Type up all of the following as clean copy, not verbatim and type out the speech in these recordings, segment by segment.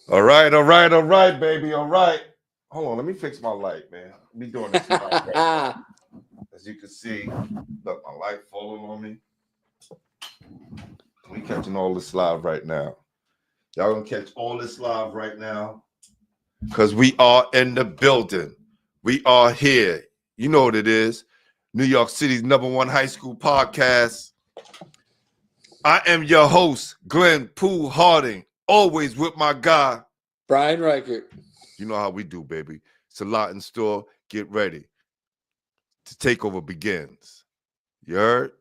All right, all right, all right, baby, all right. Hold on, let me fix my light, man. Me doing this live right now. As you can see, look, my light falling on me. We catching all this live right now. Y'all gonna catch all this live right now because we are in the building. We are here. You know what it is. New York City's #1 high school podcast. I am your host, Glenn Pooh Harding, always with my guy, Brian Reichert. You know how we do, baby. It's a lot in store. Get ready. The takeover begins. You heard?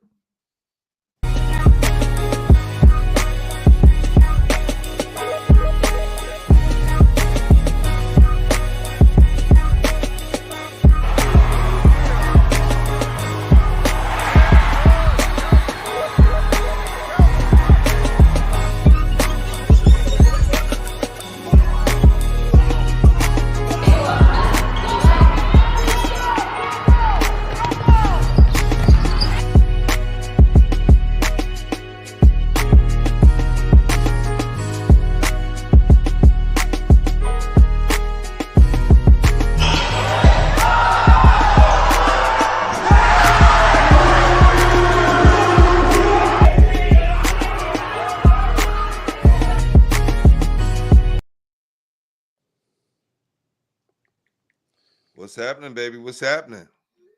What's happening, baby? What's happening?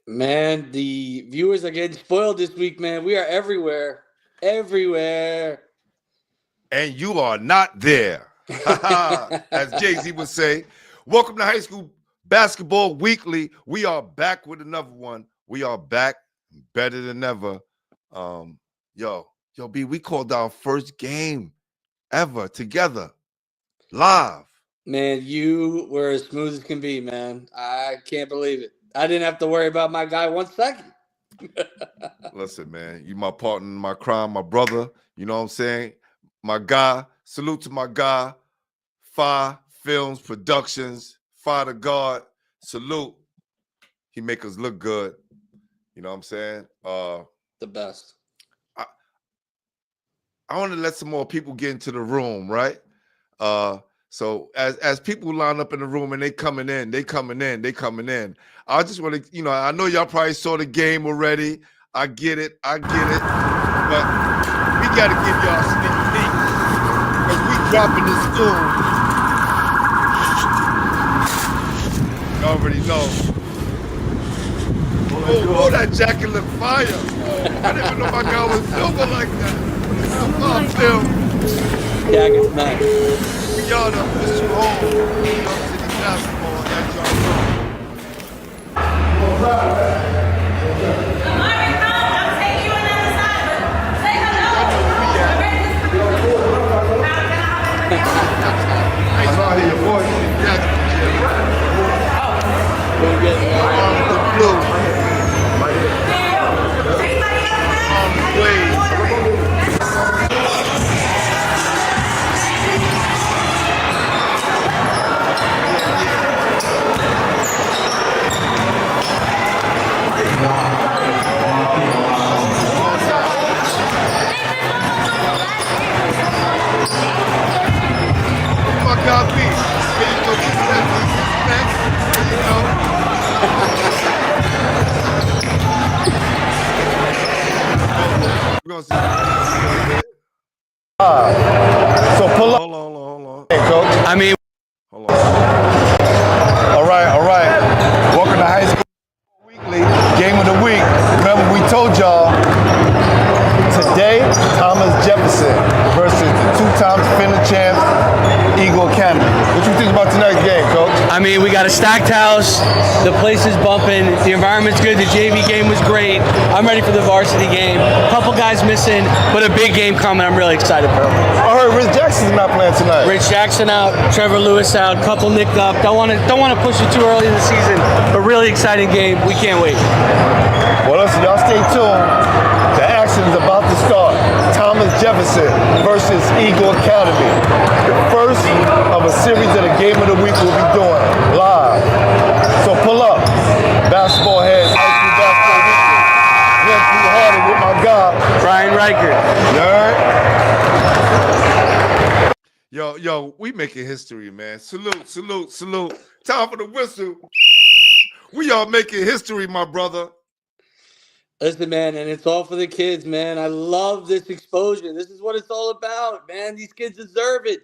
Man, the viewers are getting spoiled this week, man. We are everywhere. Everywhere. And you are not there. As Jay-Z would say. Welcome to High School Basketball Weekly. We are back with another one. We are back better than ever. Yo, B, we called our first game ever together. Live. Man, you were as smooth as can be, man. I can't believe it. I didn't have to worry about my guy 1 second. Listen, man, you my partner in my crime, my brother. You know what I'm saying? My guy. Salute to my guy. Fi Films Productions. Fi the God. Salute. He make us look good. You know what I'm saying? The best. I want to let some more people get into the room, right? So as people line up in the room and they coming in. I just want to, I know y'all probably saw the game already. I get it. But we got to give y'all a sneak peek because we dropping this soon. You already know. Oh, that jacket look fire. I didn't even know my guy was silver like that. Jacket's nice. Y'all the official home of New York City basketball at y'all. I'll take you another side, but say hello. I know I hear your voice. The blue. So pull up. Hold on. Hey, coach. Hold on. All right. Welcome to High School Weekly, Game of the Week. Remember, we told y'all today, Thomas Jefferson versus the 2-time defending champs, Eagle Academy. What you think about tonight's game, coach? We got a stacked house. The place is bumping. The environment's good. The JV game was great. I'm ready for the varsity game. A couple guys missing, but a big game coming. I'm really excited for it. I heard Rich Jackson's not playing tonight. Rich Jackson out, Trevor Lewis out, couple nicked up. Don't want to push it too early in the season, but really exciting game. We can't wait. Well, listen, y'all stay tuned. The action is about to start. Thomas Jefferson versus Eagle Academy. The first of a series of the Game of the Week we'll be doing live. So pull up. Basketball heads, High School Basketball Weekly. Glenn Pooh Harding with my guy, Brian Reichert. You heard? Yo, we making history, man. Salute, salute, salute. Time for the whistle. We all making history, my brother. Listen, man, and it's all for the kids, man. I love this exposure. This is what it's all about, man. These kids deserve it.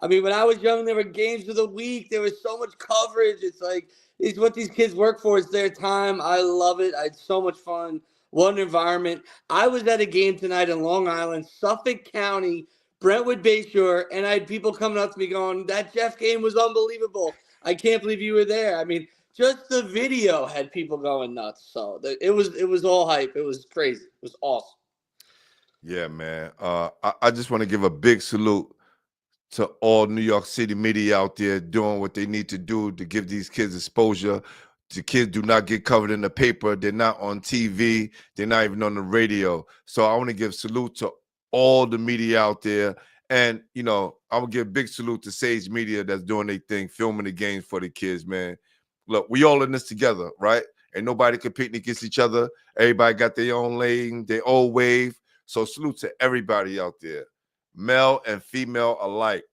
I mean, when I was young, there were games of the week. There was so much coverage. It's like it's what these kids work for. It's their time. I love it. I had so much fun. What an environment. I was at a game tonight in Long Island, Suffolk County, Brentwood Bayshore, and I had people coming up to me going, "That Jeff game was unbelievable. I can't believe you were there." I mean, just the video had people going nuts. So it was all hype. It was crazy. It was awesome. Yeah, man. I just want to give a big salute to all New York City media out there doing what they need to do to give these kids exposure. The kids do not get covered in the paper. They're not on TV. They're not even on the radio. So I want to give salute to all the media out there. And, I want to give a big salute to Sage Media that's doing their thing, filming the games for the kids, man. Look, we all in this together, right? Ain't nobody competing against each other. Everybody got their own lane, their own wave. So salute to everybody out there, male and female alike.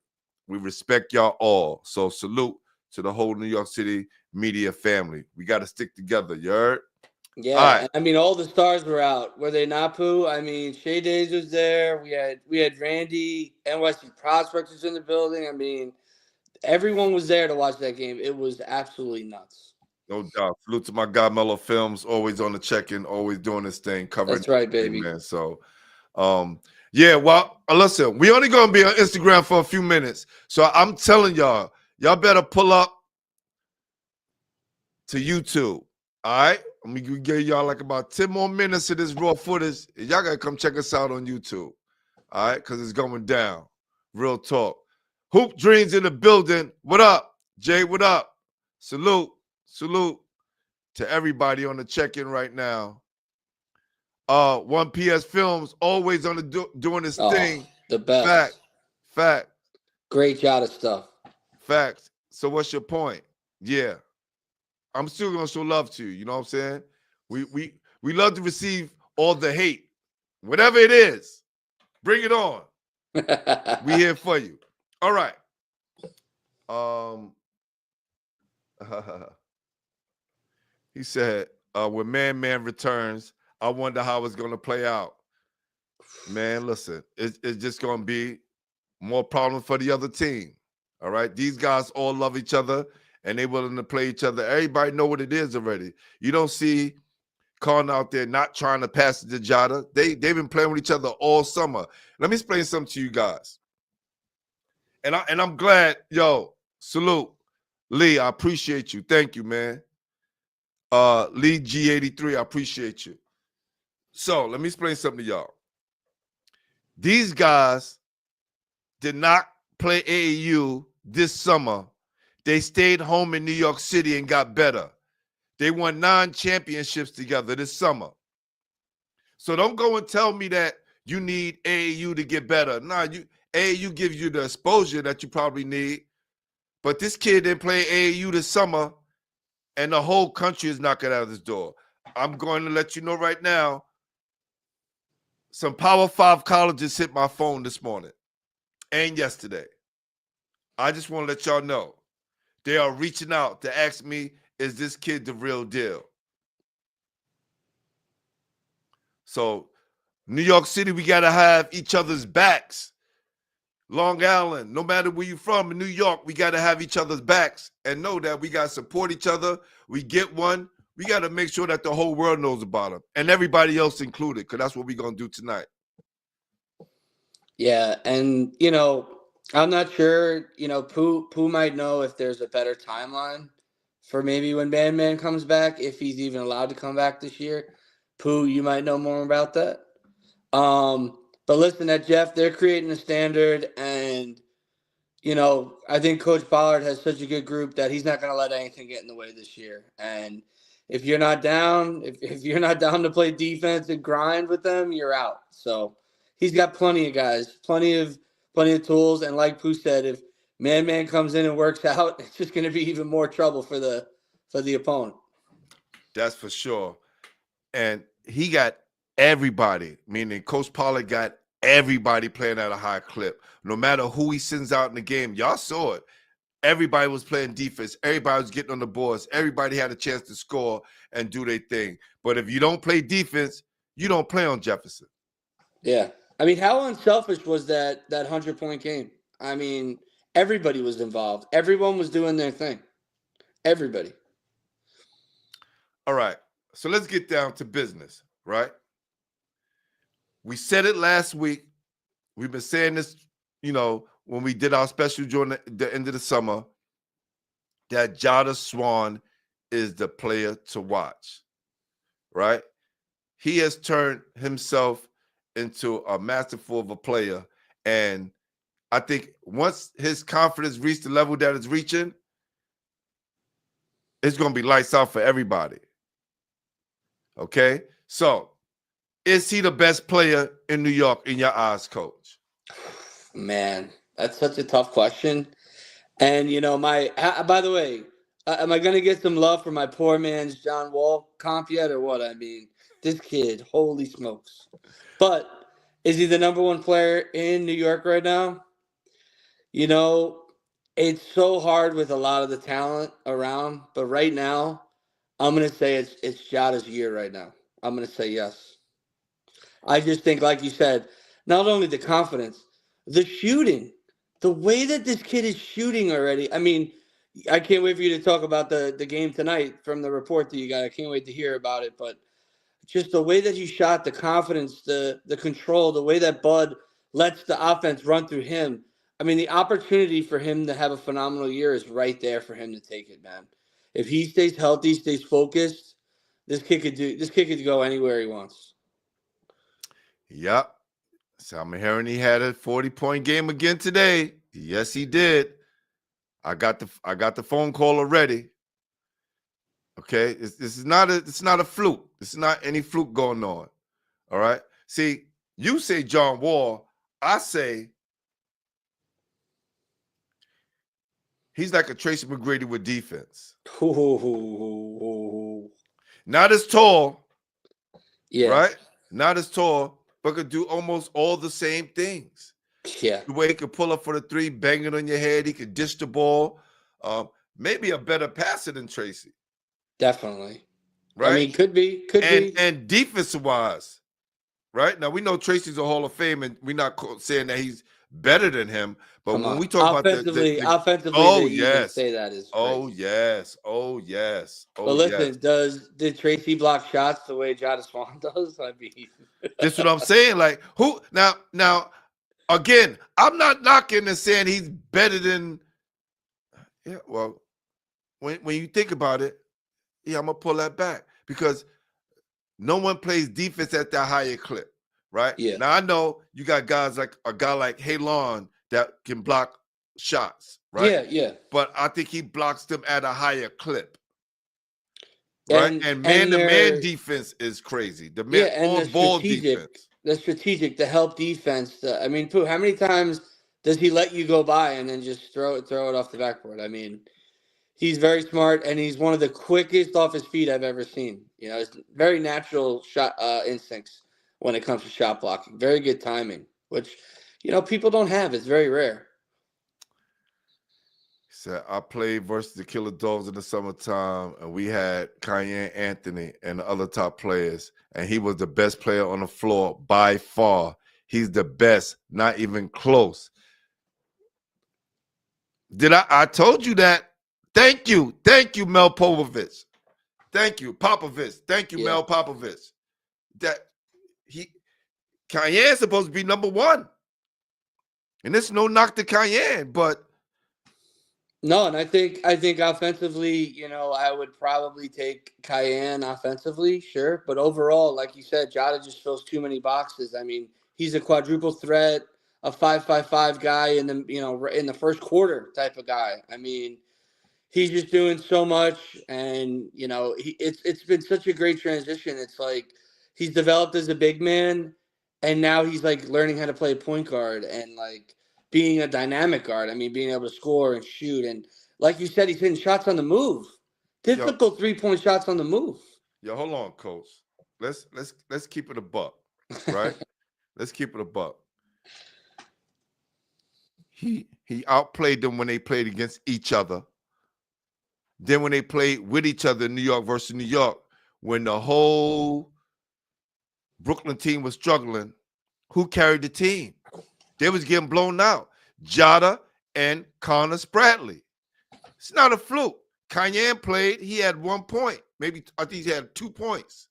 We respect y'all all. So salute to the whole New York City media family. We got to stick together, you heard? Yeah, right. I mean, all the stars were out. Were they not, Pooh? I mean, Shay Days was there. We had Randy, NYC Prospects was in the building. I mean, everyone was there to watch that game. It was absolutely nuts. No doubt. Salute to my guy Mellow Films, always on the check-in, always doing this thing, covering. That's right, baby. Man. So, yeah. Well, listen, we only gonna be on Instagram for a few minutes, so I'm telling y'all better pull up to YouTube. All right, I'm gonna give y'all like about 10 more minutes of this raw footage. Y'all gotta come check us out on YouTube. All right, because it's going down. Real talk. Hoop Dreams in the building. What up, Jay? What up? Salute to everybody on the check-in right now. One PS Films always on the doing this thing. The best. Fact. Great job of stuff. Facts. So what's your point? Yeah. I'm still gonna show love to you. You know what I'm saying? We love to receive all the hate. Whatever it is, bring it on. We here for you. All right. He said, when Man returns, I wonder how it's going to play out. Man, listen, it's just going to be more problems for the other team. All right? These guys all love each other, and they willing to play each other. Everybody know what it is already. You don't see Con out there not trying to pass it to Jahda. They've been playing with each other all summer. Let me explain something to you guys. And I'm glad, salute. Lee, I appreciate you. Thank you, man. Lee G83, I appreciate you. So let me explain something to y'all. These guys did not play AAU this summer. They stayed home in New York City and got better. They won 9 championships together this summer. So don't go and tell me that you need AAU to get better. Nah, AAU gives you the exposure that you probably need. But this kid didn't play AAU this summer, and the whole country is knocking out of this door. I'm going to let you know right now, some Power 5 colleges hit my phone this morning and yesterday. I just want to let y'all know. They are reaching out to ask me, is this kid the real deal? So, New York City, we got to have each other's backs. Long Island, no matter where you're from, in New York, we got to have each other's backs and know that we got to support each other. We get one. We got to make sure that the whole world knows about them, and everybody else included, because that's what we're going to do tonight. Yeah, and, I'm not sure, Pooh might know if there's a better timeline for maybe when Man comes back, if he's even allowed to come back this year. Pooh, you might know more about that. But listen, at Jeff, they're creating a standard, and, I think Coach Pollard has such a good group that he's not going to let anything get in the way this year. And if you're not down, if you're not down to play defense and grind with them, you're out. So he's got plenty of guys, plenty of tools. And like Pooh said, if Man comes in and works out, it's just going to be even more trouble for the opponent. That's for sure. And he got everybody, meaning Coach Pollard got everybody playing at a high clip. No matter who he sends out in the game, y'all saw it. Everybody was playing defense. Everybody was getting on the boards. Everybody had a chance to score and do their thing. But if you don't play defense, you don't play on Jefferson. Yeah. I mean, how unselfish was that 100-point game? I mean, everybody was involved. Everyone was doing their thing. Everybody. All right. So let's get down to business, right? We said it last week. We've been saying this, when we did our special during the end of the summer, that Jahda Swan is the player to watch, right? He has turned himself into a masterful of a player. And I think once his confidence reached the level that it's reaching, it's going to be lights out for everybody. Okay? So, is he the best player in New York in your eyes, Coach? Man, that's such a tough question. And, by the way, am I going to get some love for my poor man's John Wall comp yet or what? I mean, this kid, holy smokes. But is he the number one player in New York right now? It's so hard with a lot of the talent around. But right now, I'm going to say it's Jada's year right now. I'm going to say yes. I just think, like you said, not only the confidence, the shooting, the way that this kid is shooting already. I mean, I can't wait for you to talk about the game tonight from the report that you got. I can't wait to hear about it. But just the way that he shot, the confidence, the control, the way that Bud lets the offense run through him. I mean, the opportunity for him to have a phenomenal year is right there for him to take it, man. If he stays healthy, stays focused, this kid could go anywhere he wants. Yep. So I'm hearing he had a 40-point game again today. Yes, he did. I got the phone call already. Okay, it's not a fluke. It's not any fluke going on. All right. See, you say John Wall. I say he's like a Tracy McGrady with defense. Not as tall. Yeah. Right. Not as tall, but could do almost all the same things. Yeah. The way he could pull up for the three, bang it on your head. He could dish the ball. Maybe a better passer than Tracy. Definitely. Right? I mean, could be. And defensive-wise, right? Now, we know Tracy's a Hall of Fame, and we're not saying that he's better than him. But when we talk offensively, about offensively, oh, yes. Say that is oh, yes. Oh, yes. Oh, but listen, did Tracy block shots the way Jahda Swan does? I mean, that's what I'm saying. Like, who now, again, I'm not knocking and saying he's better than. Yeah, well, when you think about it, yeah, I'm gonna pull that back because no one plays defense at that higher clip, right? Yeah. Now I know you got guys like a guy like Halon that can block shots, right? Yeah. But I think he blocks them at a higher clip, right? And man-to-man defense is crazy. The on-ball defense. The strategic, the help defense. I mean, Pooh, how many times does he let you go by and then just throw it off the backboard? I mean, he's very smart, and he's one of the quickest off his feet I've ever seen. It's very natural shot instincts when it comes to shot blocking. Very good timing, which, people don't have. It's very rare. He said, I played versus the Killer Dogs in the summertime, and we had Cayenne Anthony and the other top players, and he was the best player on the floor by far. He's the best, not even close. I told you that. Thank you, Mel Popovich. Thank you, Popovich. Thank you, Mel Popovich. That Cayenne's supposed to be number one, and there's no knock to Cayenne, but no. And I think offensively, I would probably take Cayenne offensively, sure, but overall, like you said, Jahda just fills too many boxes. I mean, he's a quadruple threat, a 5-5-5 guy in the first quarter type of guy. I mean. He's just doing so much, and it's been such a great transition. It's like he's developed as a big man, and now he's like learning how to play point guard and like being a dynamic guard. I mean, being able to score and shoot, and like you said, he's hitting shots on the move, difficult 3-point shots on the move. Yo, hold on, Coach. Let's keep it a buck, right? Let's keep it a buck. He outplayed them when they played against each other. Then when they played with each other in New York versus New York, when the whole Brooklyn team was struggling, who carried the team? They was getting blown out. Jahda and Connor Spradley. It's not a fluke. Kanye played. He had 1 point. Maybe I think he had 2 points.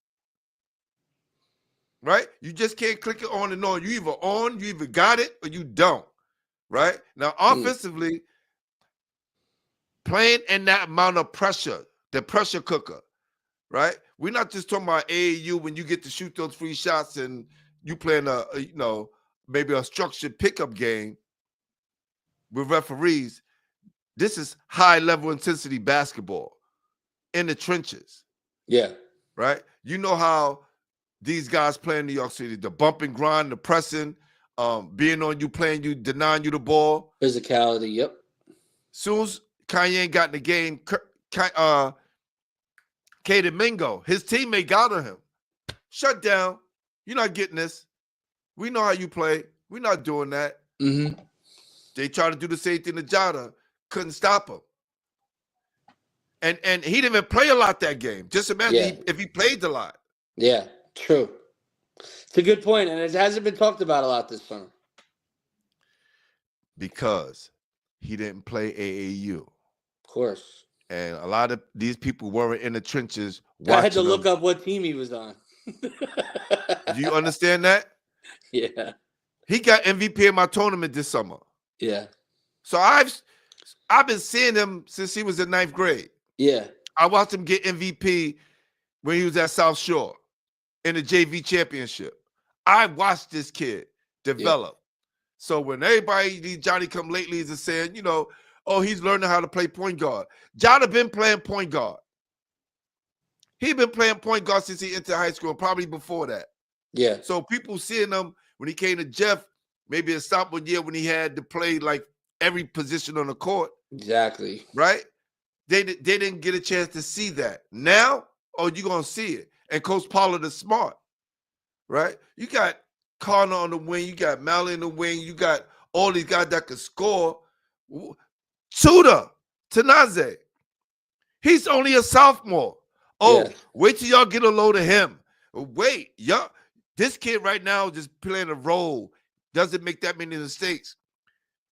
Right? You just can't click it on and on. You either got it or you don't. Right? Now, offensively, playing in that amount of pressure, the pressure cooker, right? We're not just talking about AAU when you get to shoot those free shots and you playing maybe a structured pickup game with referees. This is high level intensity basketball in the trenches. Yeah. Right? You know how these guys play in New York City, the bump and grind, the pressing, being on you, playing you, denying you the ball. Physicality, yep. Soon as Kanye got in the game, Kaden Mingo, his teammate got on him. Shut down. You're not getting this. We know how you play. We're not doing that. Mm-hmm. They tried to do the same thing to Jahda. Couldn't stop him. And he didn't even play a lot that game. Just imagine if he played a lot. Yeah, true. It's a good point, and it hasn't been talked about a lot this summer. Because he didn't play AAU. Of course. And a lot of these people weren't in the trenches watching I had to look up what team he was on. Do you understand that? Yeah. He got MVP in my tournament this summer. Yeah. So I've been seeing him since he was in 9th grade. Yeah. I watched him get MVP when he was at South Shore in the JV championship. I watched this kid develop. Yeah. So when these Johnny come latelys are saying, oh, he's learning how to play point guard. Jahda been playing point guard. He been playing point guard since he entered high school, probably before that. Yeah. So people seeing him when he came to Jeff, maybe a sophomore year when he had to play like every position on the court. Exactly. Right? They didn't get a chance to see that. Now, you're going to see it. And Coach Pollard is smart. Right? You got Connor on the wing. You got Malley in the wing. You got all these guys that can score. Tudor, Tanaze. He's only a sophomore. Wait till y'all get a load of him. Wait, y'all. This kid right now just playing a role. Doesn't make that many mistakes.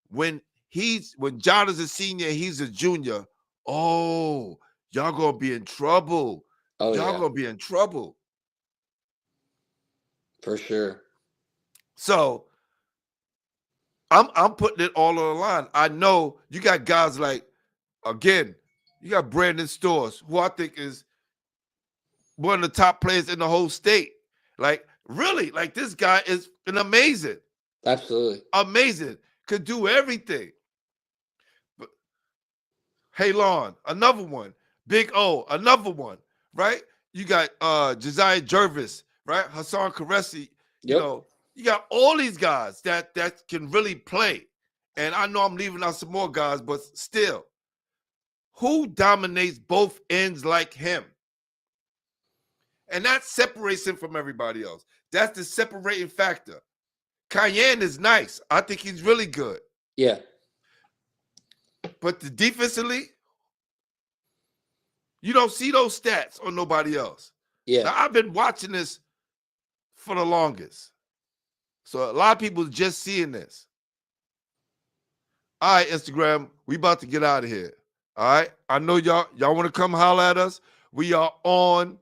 When Jahda's a senior, he's a junior. Oh, y'all gonna be in trouble. Y'all gonna be in trouble. For sure. So I'm putting it all on the line. I know you got guys like, again, you got Brandon Stores, who I think is one of the top players in the whole state. Like, really, like this guy is an amazing. Absolutely. Amazing. Could do everything. But, Halon, another one. Big O, another one, right? You got Josiah Jervis, right? Hassan Karesi. Yep. You got all these guys that can really play. And I know I'm leaving out some more guys, but still, who dominates both ends like him? And that separates him from everybody else. That's the separating factor. Cayenne is nice. I think he's really good. Yeah. But defensively, you don't see those stats on nobody else. Yeah. Now, I've been watching this for the longest. So a lot of people just seeing this. All right, Instagram, we about to get out of here. All right? I know y'all want to come holler at us. We are on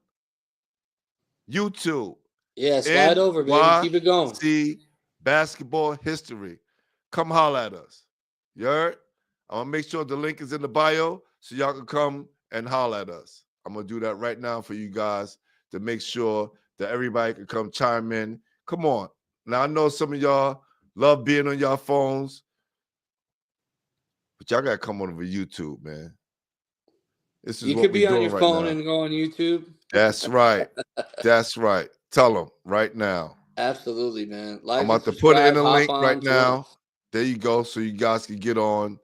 YouTube. Yeah, slide over, baby. Keep it going. See basketball history. Come holler at us. You heard? I'm going to make sure the link is in the bio so y'all can come and holler at us. I'm going to do that right now for you guys to make sure that everybody can come chime in. Come on. Now, I know some of y'all love being on y'all phones, but y'all got to come over YouTube, man. This is you what could be on your right phone now. And go on YouTube. That's right. That's right. Tell them right now. Absolutely, man. I'm about to put it in the link right now. There you go, so you guys can get on.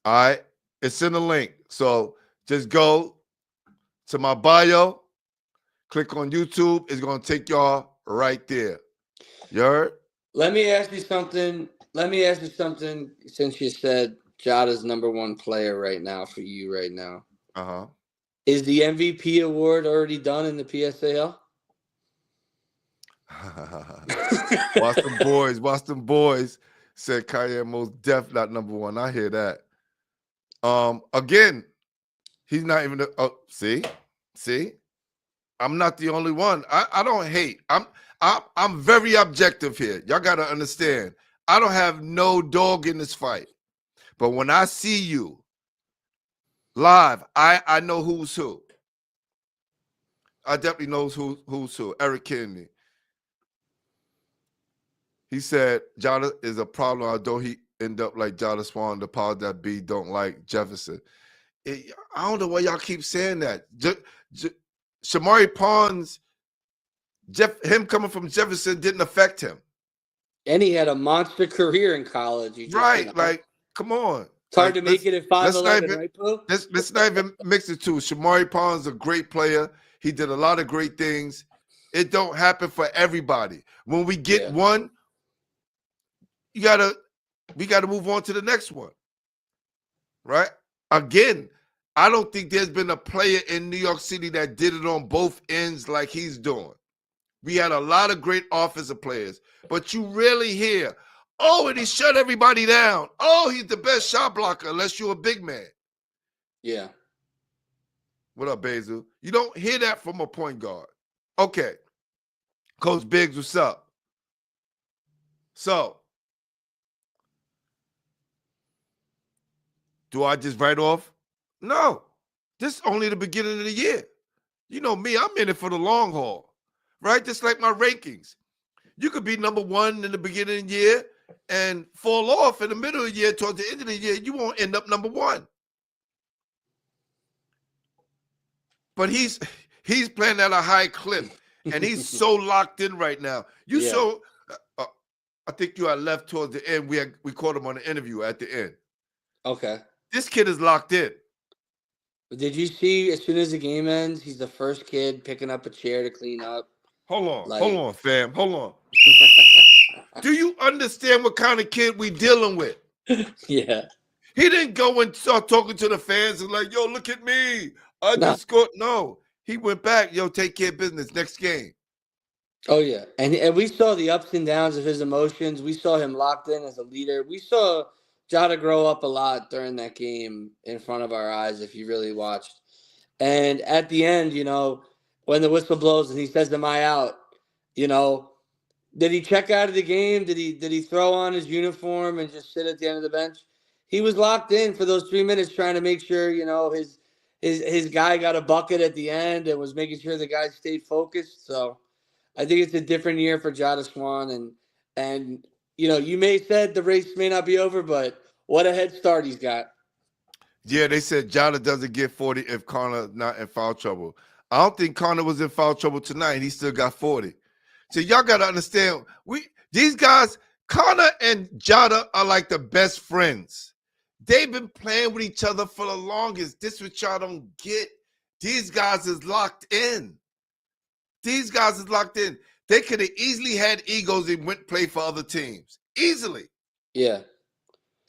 All right. It's in the link. So just go to my bio, click on YouTube. It's going to take y'all right there. You heard? Let me ask you something. Let me ask you something. Since you said Jada's #1 player right now for you right now, is the MVP award already done in the PSAL? Watch them boys. Said Kanye most def not #1. I hear that. Again, he's not even. See, I'm not the only one. I don't hate. I'm very objective here. Y'all got to understand. I don't have no dog in this fight. But when I see you live, I know who's who. I definitely knows who's who. Eric Kennedy. He said Jahda is a problem, although he end up like Jahda Swan, the power that be don't like Jefferson. I don't know why y'all keep saying that. Shamari Pons, him coming from Jefferson didn't affect him. And he had a monster career in college. Right, like, come on. It's hard to make it at 5'11", right, Pooh? Let's not even mix the two. Shamari Pons is a great player. He did a lot of great things. It don't happen for everybody. When we get one, we gotta move on to the next one. Right? Again, I don't think there's been a player in New York City that did it on both ends like he's doing. We had a lot of great offensive players, but you rarely hear, oh, and he shut everybody down. Oh, he's the best shot blocker unless you're a big man. Yeah. What up, Basil? You don't hear that from a point guard. Okay. Coach Biggs, what's up? So, do I just write off? No. This is only the beginning of the year. You know me, I'm in it for the long haul. Right? Just like my rankings. You could be #1 in the beginning of the year and fall off in the middle of the year. Towards the end of the year, you won't end up #1. But he's playing at a high clip, and he's so locked in right now. I think you had left towards the end. We caught him on the interview at the end. Okay. This kid is locked in. Did you see, as soon as the game ends, he's the first kid picking up a chair to clean up? Hold on, fam. Hold on. Do you understand what kind of kid we dealing with? Yeah. He didn't go and start talking to the fans and like, yo, look at me. I just scored. No. He went back, yo, take care of business. Next game. Oh, yeah. And we saw the ups and downs of his emotions. We saw him locked in as a leader. We saw Jahda grow up a lot during that game in front of our eyes, if you really watched. And at the end, when the whistle blows and he says, "Am I out?" Did he check out of the game? Did he throw on his uniform and just sit at the end of the bench? He was locked in for those 3 minutes, trying to make sure his guy got a bucket at the end and was making sure the guy stayed focused. So I think it's a different year for Jahda Swan, and you may have said the race may not be over, but what a head start he's got. Yeah, they said Jahda doesn't get 40 if Connor not in foul trouble. I don't think Connor was in foul trouble tonight. He still got 40. So y'all got to understand, these guys, Connor and Jahda are like the best friends. They've been playing with each other for the longest. This is what y'all don't get. These guys is locked in. They could have easily had egos and went play for other teams. Easily. Yeah.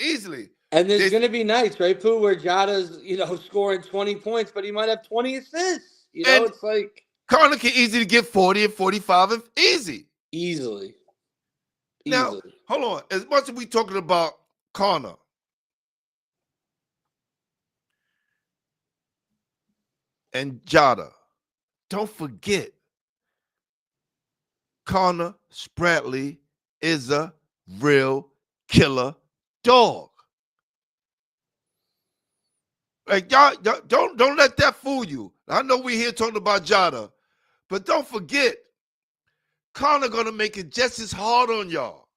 Easily. And there's going to be nights, right, Pooh, where Jada's, scoring 20 points, but he might have 20 assists. It's like Connor can easily get 40 and 45 Easily. Now, hold on. As much as we talking about Connor, and Jahda, don't forget, Connor Spratley is a real killer dog. Like y'all don't let that fool you. I know we're here talking about Jahda, but don't forget, Connor gonna make it just as hard on y'all.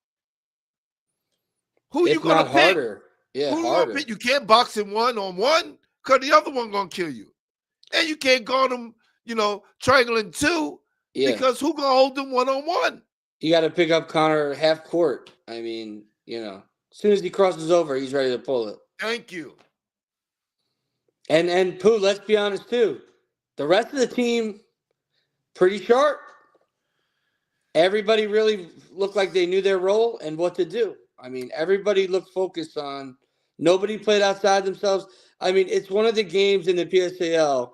Who you gonna pick? Harder? Yeah, who harder. You gonna pick? You can't box him 1-on-1 because the other one gonna kill you, and you can't guard him, triangling 2 because who gonna hold him 1-on-1? You got to pick up Connor half court. I mean, as soon as he crosses over, he's ready to pull it. Thank you. And Pooh, let's be honest too. The rest of the team, pretty sharp. Everybody really looked like they knew their role and what to do. I mean, everybody looked focused on. Nobody played outside themselves. I mean, it's one of the games in the PSAL,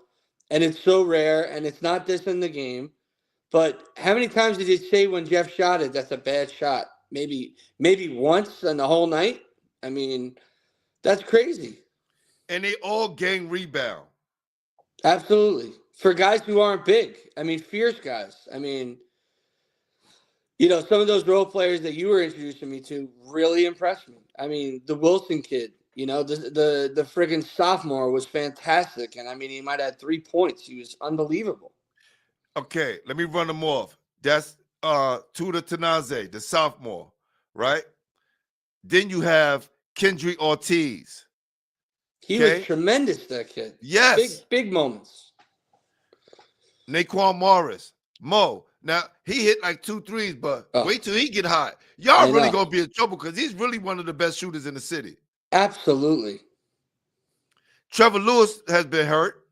and it's so rare, and it's not this in the game. But how many times did you say when Jeff shot it, that's a bad shot? Maybe once in the whole night. I mean, that's crazy. And they all gang rebound. Absolutely. For guys who aren't big. I mean, fierce guys. I mean, some of those role players that you were introducing me to really impressed me. I mean, the Wilson kid, the friggin' sophomore was fantastic. And I mean, he might have had 3 points. He was unbelievable. Okay, let me run them off. That's Tuda Tanaze, the sophomore, right? Then you have Kendrick Ortiz. He was tremendous, that kid. Yes. Big moments. Naquan Morris. Mo. Now, he hit like 2 threes, but wait till he get hot. Y'all really going to be in trouble because he's really one of the best shooters in the city. Absolutely. Trevor Lewis has been hurt,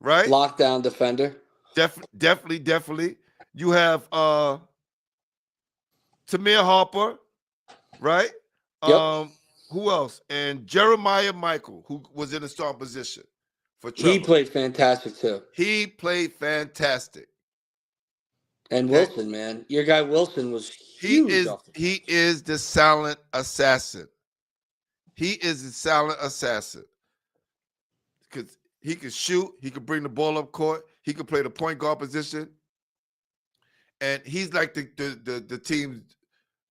right? Lockdown defender. Definitely. You have Tamir Harper, right? Yep. Who else? And Jeremiah Michael, who was in the starting position for Trevor. He played fantastic too. He played fantastic. And Wilson, man, your guy Wilson was huge. He is the silent assassin. He is the silent assassin because he can shoot. He can bring the ball up court. He can play the point guard position, and he's like the team,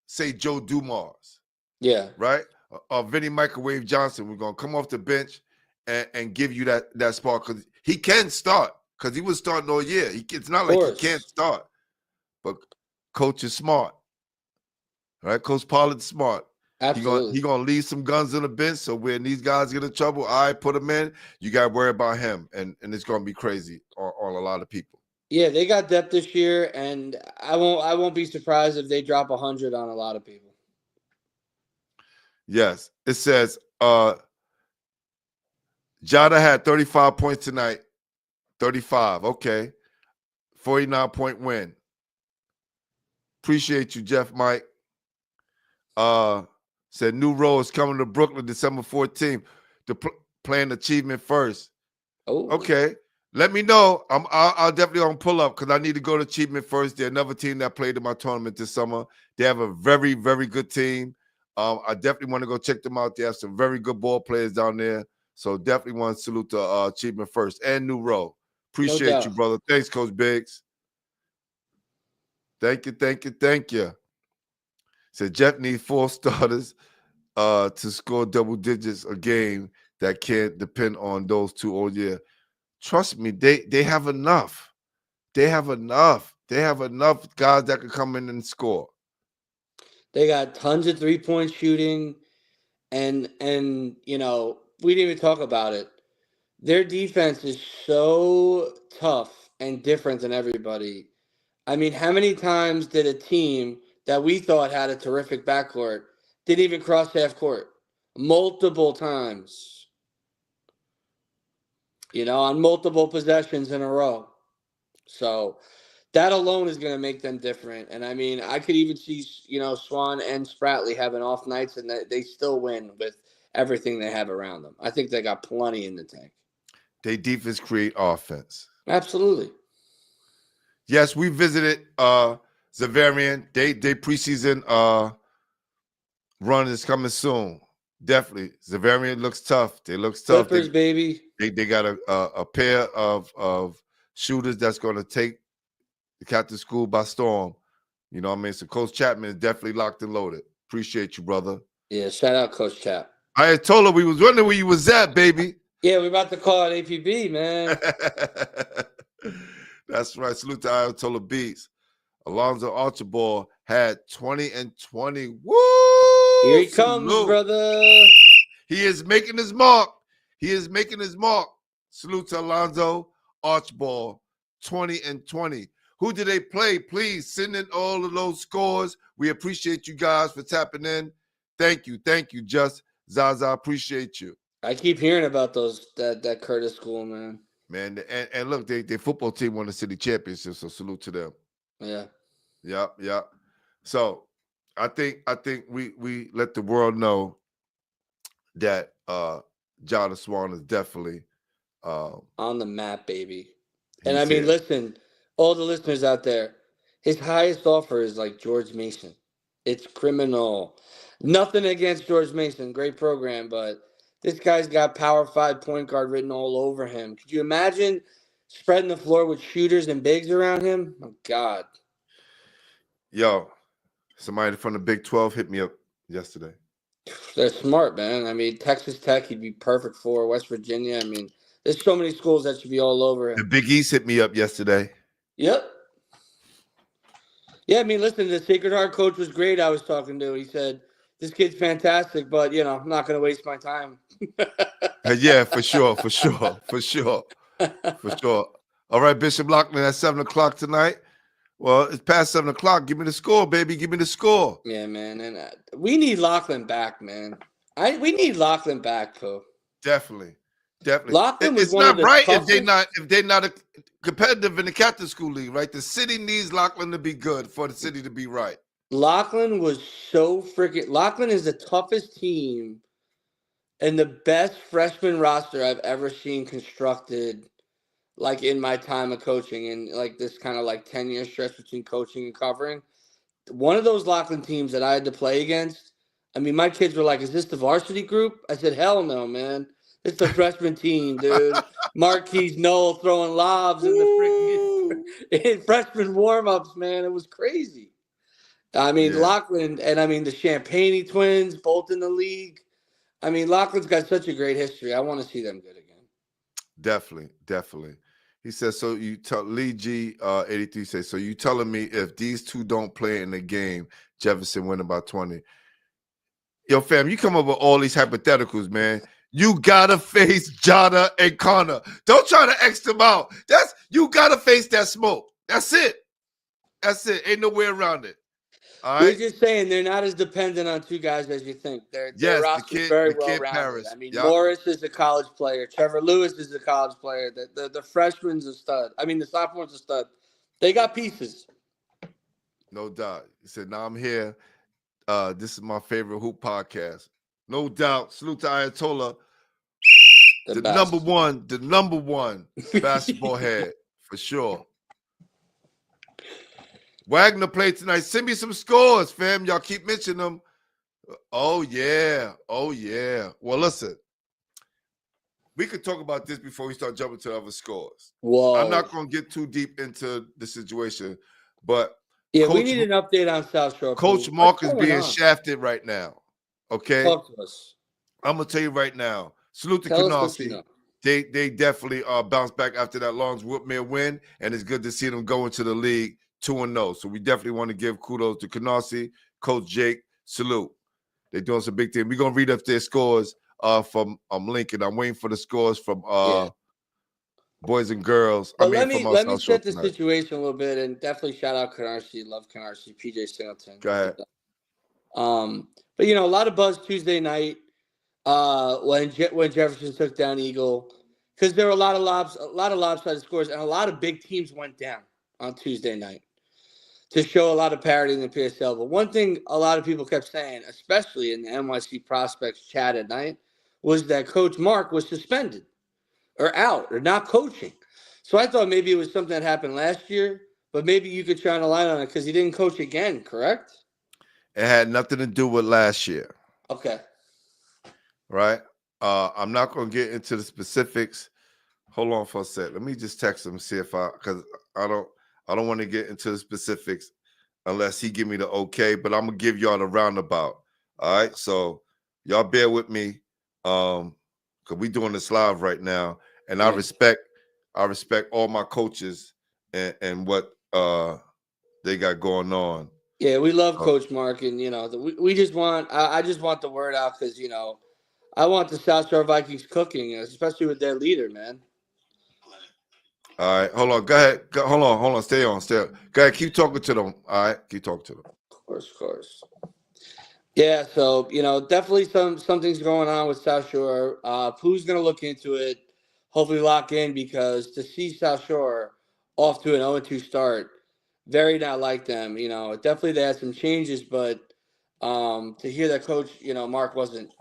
say Joe Dumars. Yeah. Right. Or Vinny Microwave Johnson. We're gonna come off the bench and give you that spark because he can start because he was starting all year. It's not like he can't start. But coach is smart, right? Coach Pollard's smart. Absolutely. He gonna leave some guns on the bench. So when these guys get in trouble, put them in. You got to worry about him, and it's gonna be crazy on a lot of people. Yeah, they got depth this year, and I won't be surprised if they drop 100 on a lot of people. Yes, it says Jahda had 35 points tonight. 35, okay, 49-point win. Appreciate you, Jeff Mike. Said new role is coming to Brooklyn December 14th to playing Achievement First. Oh, okay. Let me know. I'll definitely on pull up because I need to go to Achievement First. They're another team that played in my tournament this summer. They have a very, very good team. I definitely want to go check them out. They have some very good ball players down there. So definitely want to salute to Achievement First and New Row. Appreciate you, brother. Thanks, Coach Biggs. Thank you. Said Jeff needs 4 starters to score double digits a game that can't depend on those 2 all year. Trust me, they have enough. They have enough guys that can come in and score. They got tons of 3-point shooting, and we didn't even talk about it. Their defense is so tough and different than everybody. I mean, how many times did a team that we thought had a terrific backcourt didn't even cross half court? Multiple times. On multiple possessions in a row. So that alone is going to make them different. And I mean, I could even see, Swann and Spratley having off nights and they still win with everything they have around them. I think they got plenty in the tank. They defense create offense. Absolutely. Yes, we visited Zavarian. They preseason run is coming soon. Definitely. Zavarian looks tough. They look tough. Clippers, baby. They got a pair of shooters that's going to take the Captain School by storm. You know what I mean? So Coach Chapman is definitely locked and loaded. Appreciate you, brother. Yeah, shout out Coach Chap. I had told her we was wondering where you was at, baby. Yeah, we're about to call it APB, man. That's right. Salute to Ayatollah Beats. Alonzo Archibald had 20 and 20. Woo! Here he comes, brother. He is making his mark. Salute to Alonzo Archibald, 20 and 20. Who did they play? Please send in all of those scores. We appreciate you guys for tapping in. Thank you, Just Zaza. Appreciate you. I keep hearing about that Curtis school, man. Man, and look, their football team won the city championship, so salute to them. Yeah. Yeah. So I think we let the world know that Jahda Swan is definitely on the map, baby. And I he's mean, here. listen, all the listeners out there, his highest offer is like George Mason. It's criminal. Nothing against George Mason, great program, but this guy's got Power 5 point guard written all over him. Could you imagine spreading the floor with shooters and bigs around him? Oh God. Yo, somebody from the Big 12 hit me up yesterday. They're smart, man. I mean, Texas Tech, he'd be perfect for. West Virginia. I mean, there's so many schools that should be all over The him. Big East hit me up yesterday. Yep. Yeah, I mean, listen, the Sacred Heart coach was great. I was talking to. He said, "This kid's fantastic, but I'm not going to waste my time." Yeah, for sure. All right, Bishop Lockman at 7:00 tonight. Well, it's past 7:00. Give me the score, baby. Give me the score. Yeah, man, and we need Lachlan back, man. We need Lachlan back, Pooh. Definitely. Lachlan was It's one of not the right toughest. if they're not competitive in the Captain School League, right? The city needs Lachlan to be good for the city to be right. Lachlan was so freaking. Lachlan is the toughest team and the best freshman roster I've ever seen constructed, like in my time of coaching and like this kind of like 10-year stretch between coaching and covering. One of those Lachlan teams that I had to play against. I mean, my kids were like, "Is this the varsity group?" I said, "Hell no, man. It's the freshman team, dude." Marquise Knoll throwing lobs in the freaking in freshman warm-ups, man. It was crazy. I mean, Yeah, Lachlan and I mean the Champagne twins, both in the league. I mean, Lachlan's got such a great history. I want to see them good again. definitely. He says, so you tell Lee G 83 says, so you telling me if these two don't play in the game, Jefferson win about 20. Yo, fam, you come up with all these hypotheticals, man. You gotta face Jahda and Connor. Don't try to X them out. You gotta face that smoke. That's it. Ain't no way around it. All We're right. just saying they're not as dependent on two guys as you think. Their Yes, roster's very the well kid rounded. Paris. I mean, Yep. Morris is a college player. Trevor Lewis is a college player. The freshman's a stud. I mean, the sophomore's a stud. They got pieces. No doubt. He said, now I'm here. This is my favorite hoop podcast. No doubt. Salute to Ayatollah. The number one basketball head for sure. Wagner played tonight. Send me some scores, fam. Y'all keep mentioning them. Oh yeah. Well, listen. We could talk about this before we start jumping to the other scores. Whoa. I'm not going to get too deep into the situation, but yeah, we need an update on South Shore. Coach Mark is being shafted right now. Okay? Talk to us. I'm going to tell you right now. Salute to Tell us what you Canarsie. know. They definitely bounced back after that Lawrence Whitmere win, and it's good to see them go into the league 2-0. So we definitely want to give kudos to Canarsie, Coach Jake. Salute. They're doing some big things. We're going to read up their scores from Lincoln. I'm waiting for the scores from boys and girls. But let me set the situation a little bit and definitely shout out Canarsie. Love Canarsie. PJ Singleton. Go ahead. But a lot of buzz Tuesday night when Jefferson took down Eagle, because there were a lot of lopsided scores and a lot of big teams went down on Tuesday night to show a lot of parity in the PSL. But one thing a lot of people kept saying, especially in the NYC prospects chat at night, was that Coach Mark was suspended or out or not coaching. So I thought maybe it was something that happened last year, but maybe you could shine a light on it because he didn't coach again, correct? It had nothing to do with last year. Okay. Right? I'm not going to get into the specifics. Hold on for a sec. Let me just text him and see because I don't want to get into the specifics unless he give me the okay, but I'm going to give y'all the roundabout. All right? So y'all bear with me because we doing this live right now, and I respect all my coaches and what they got going on. Yeah, we love Coach Mark, and we just want I just want the word out because I want the South Shore Vikings cooking, especially with their leader, man. All right, hold on. Go ahead. Hold on. Stay on. Go ahead. Keep talking to them. All right, keep talking to them. Of course. Yeah, so definitely something's going on with South Shore. Pooh's gonna look into it, hopefully lock in, because to see South Shore off to an 0-2 start, very not like them. Definitely they had some changes, but To hear that Coach, Mark wasn't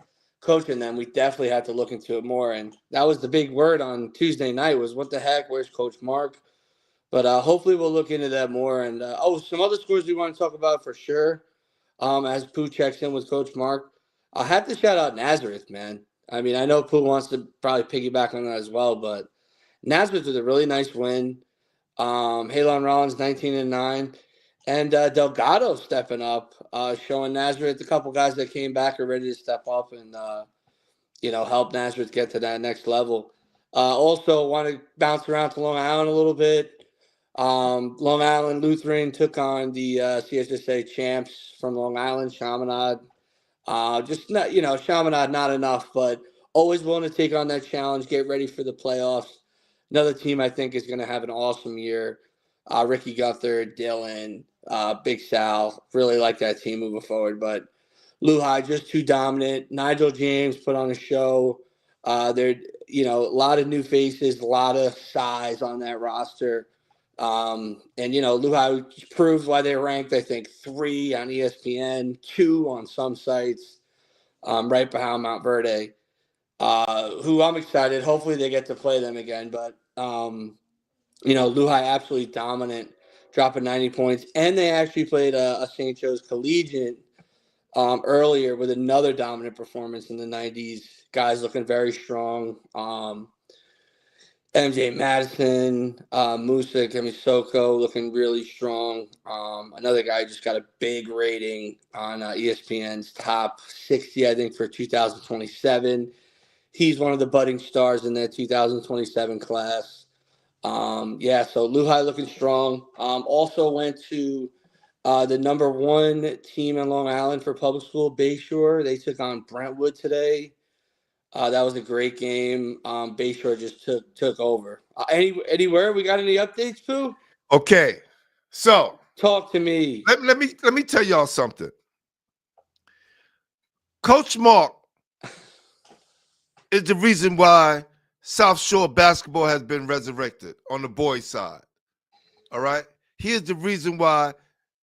coaching them, we definitely had to look into it more. And that was the big word on Tuesday night was, what the heck, where's Coach Mark? But hopefully we'll look into that more. And, some other scores we want to talk about for sure. As Pooh checks in with Coach Mark, I have to shout out Nazareth, man. I mean, I know Pooh wants to probably piggyback on that as well, but Nazareth was a really nice win. Halon Rollins 19-9, and Delgado stepping up, showing Nazareth a couple guys that came back are ready to step up and help Nazareth get to that next level. Also, want to bounce around to Long Island a little bit. Long Island Lutheran took on the CSSA champs from Long Island, Chaminade. Just not, Chaminade not enough, but always willing to take on that challenge, get ready for the playoffs. Another team I think is going to have an awesome year. Ricky Guthard, Dylan, Big Sal, really like that team moving forward. But Lehigh just too dominant. Nigel James put on a show. They're a lot of new faces, a lot of size on that roster. Lehigh proved why they're ranked, I think, 3 on ESPN, 2 on some sites, right behind Mount Verde, who I'm excited. Hopefully they get to play them again. But, Lehigh absolutely dominant, dropping 90 points. And they actually played a St. Joe's Collegiate earlier with another dominant performance in the 90s. Guys looking very strong. MJ Madison, Musa Kemisoko looking really strong. Another guy just got a big rating on ESPN's top 60, I think, for 2027. He's one of the budding stars in that 2027 class. So Lehigh looking strong. Also went to the number 1 team in Long Island for public school, Bayshore. They took on Brentwood today. That was a great game. Bayshore just took over. Anywhere we got any updates, Pooh? Okay, so talk to me. Let me tell y'all something. Coach Mark is the reason why South Shore basketball has been resurrected on the boys' side. All right, he is the reason why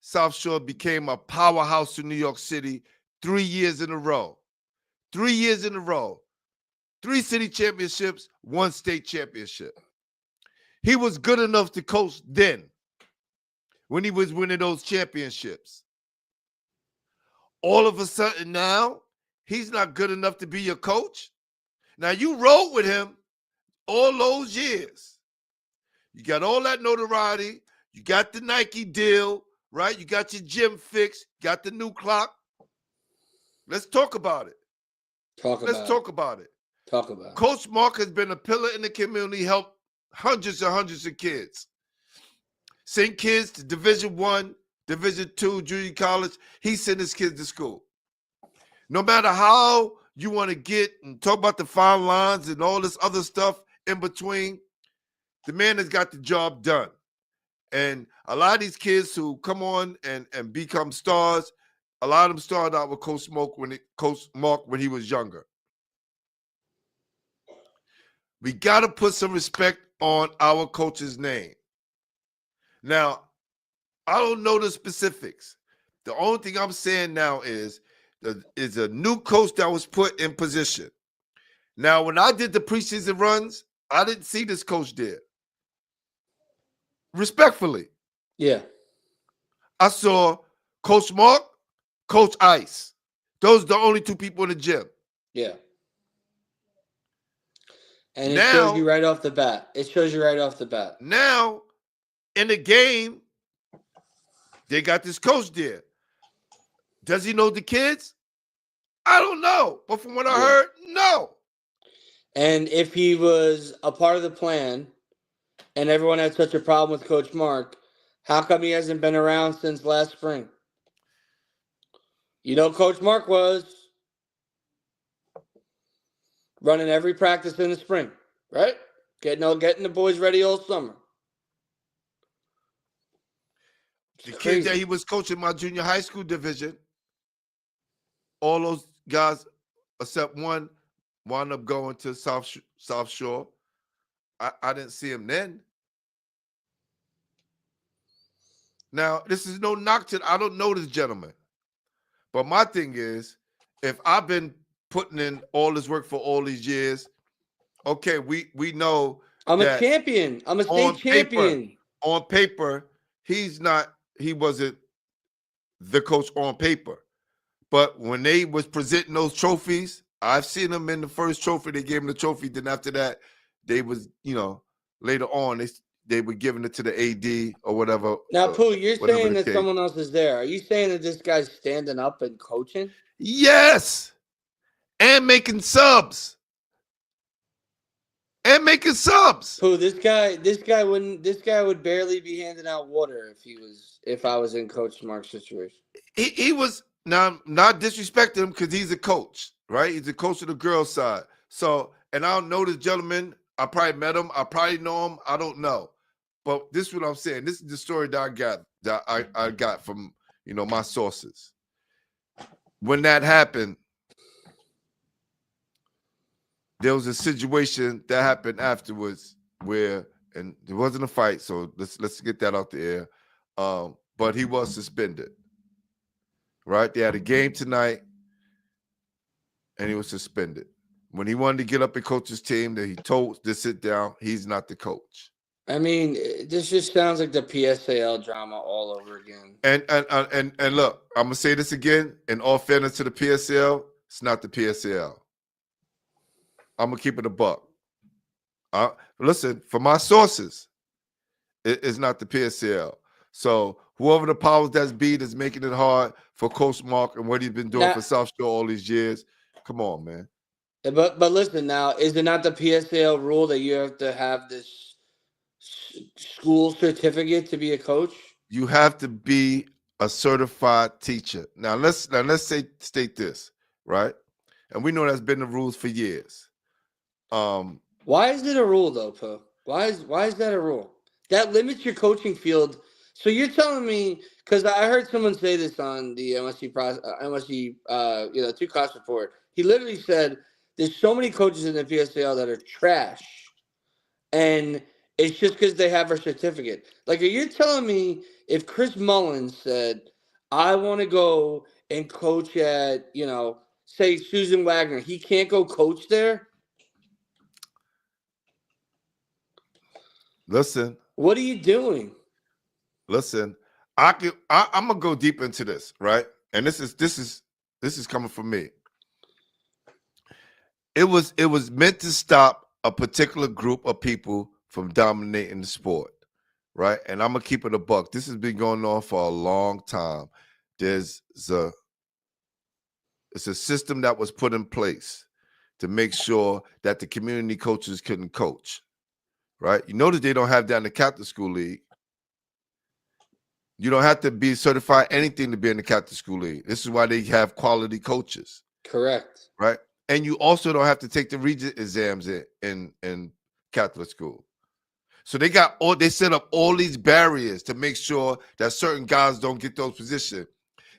South Shore became a powerhouse in New York City 3 years in a row. 3 years in a row. 3 city championships, 1 state championship. He was good enough to coach then when he was winning those championships. All of a sudden now, he's not good enough to be your coach. Now, you rode with him all those years. You got all that notoriety. You got the Nike deal, right? You got your gym fixed. Got the new clock. Let's talk about it. Let's talk about it. Coach Mark has been a pillar in the community, helped hundreds and hundreds of kids. Sent kids to Division I, Division II, junior college. He sent his kids to school. No matter how you want to get and talk about the fine lines and all this other stuff in between, the man has got the job done. And a lot of these kids who come on and become stars, a lot of them started out with Coach Mark when he was younger. We got to put some respect on our coach's name. Now, I don't know the specifics. The only thing I'm saying now is a new coach that was put in position. Now, when I did the preseason runs, I didn't see this coach there. Respectfully. Yeah. I saw Coach Mark, Coach Ice. Those are the only 2 people in the gym. Yeah. And it shows you right off the bat. Now, in the game, they got this coach there. Does he know the kids? I don't know. But from what I heard, no. And if he was a part of the plan and everyone had such a problem with Coach Mark, how come he hasn't been around since last spring? Coach Mark was running every practice in the spring, right? Getting the boys ready all summer. The kid that he was coaching my junior high school division, all those guys except one wound up going to South Shore. I didn't see him then. Now, this is no knock to, I don't know this gentleman. But my thing is, if I've been putting in all this work for all these years, okay, we know I'm a that champion. I'm a state champion. on paper, he wasn't the coach on paper. But when they was presenting those trophies, I've seen them in the first trophy. They gave him the trophy. Then after that, they was, later on, they were giving it to the AD or whatever. Now, Pooh, you're whatever saying the that case. someone else is there. Are you saying that this guy's standing up and coaching? Yes. And making subs. Pooh, this guy would barely be handing out water if I was in Coach Mark's situation. He was now not disrespecting him because he's a coach, right? He's a coach of the girls' side. So, and I don't know this gentleman. I probably met him. I probably know him. I don't know. But this is what I'm saying. This is the story that I got from my sources. When that happened, there was a situation that happened afterwards where, and it wasn't a fight, so let's get that out the air. But he was suspended. Right? They had a game tonight, and he was suspended. When he wanted to get up and coach his team, that he told to sit down, he's not the coach. I mean, this just sounds like the PSAL drama all over again. And look, I'm gonna say this again. In all fairness to the PSAL, it's not the PSAL. I'm gonna keep it a buck. Listen, for my sources, it's not the PSAL. So whoever the powers that be that's making it hard for Coach Mark and what he's been doing for South Shore all these years, come on, man. But listen now, is it not the PSAL rule that you have to have this school certificate to be a coach? You have to be a certified teacher. Now let's state this, right? And we know that's been the rules for years. Why is it a rule though, Po? Why is that a rule? That limits your coaching field. So you're telling me, because I heard someone say this on the MSC 2 Cost report. He literally said there's so many coaches in the PSAL that are trash, and it's just because they have a certificate. Like, are you telling me if Chris Mullins said, I want to go and coach at, say Susan Wagner, he can't go coach there? Listen. What are you doing? Listen, I'm gonna go deep into this, right? And this is coming from me. It was meant to stop a particular group of people from dominating the sport, right? And I'm gonna keep it a buck. This has been going on for a long time. It's a system that was put in place to make sure that the community coaches couldn't coach, right? You notice they don't have that in the Catholic School League. You don't have to be certified anything to be in the Catholic School League. This is why they have quality coaches. Correct. Right? And you also don't have to take the Regent exams in Catholic school. So they set up all these barriers to make sure that certain guys don't get those positions.